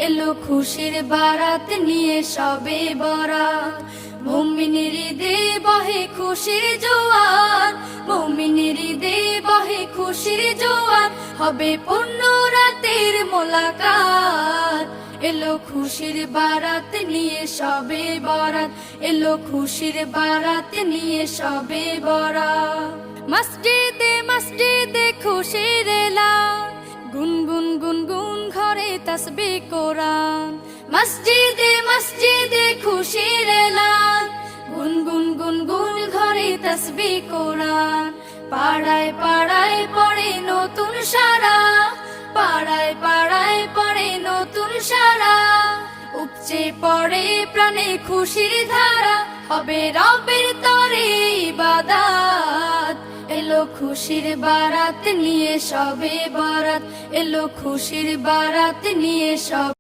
এলো খুশির বারাত নিয়ে সবে বরাত। মুমিনের ঈদে বহে খুশির জোয়ার, মুমিনের ঈদে বহে খুশির জোয়ার, হবে পূর্ণ রাতের মোলাকাত। এলো খুশির বারাত নিয়ে সবে বরাত, এলো খুশির বারাত নিয়ে সবে বরাত। মসজিদে মসজিদে খুশির এলান, গুনগুন গুনগুন ঘরে তাসবিহ কোরআন। মসজিদে মসজিদে খুশির এলান, গুনগুন গুনগুন ঘরে তাসবিহ কোরআন। পাড়ায় পাড়ায় পড়ে নতুন সারা, পাড়ায় পাড়ায় পড়ে নতুন সারা। উপচে পড়ে প্রাণে খুশির ধারা, হবে রবের তরে ইবাদত। এলো খুশির বারাত নিয়ে সবে বরাত, এলো খুশির বারাত নিয়ে সবে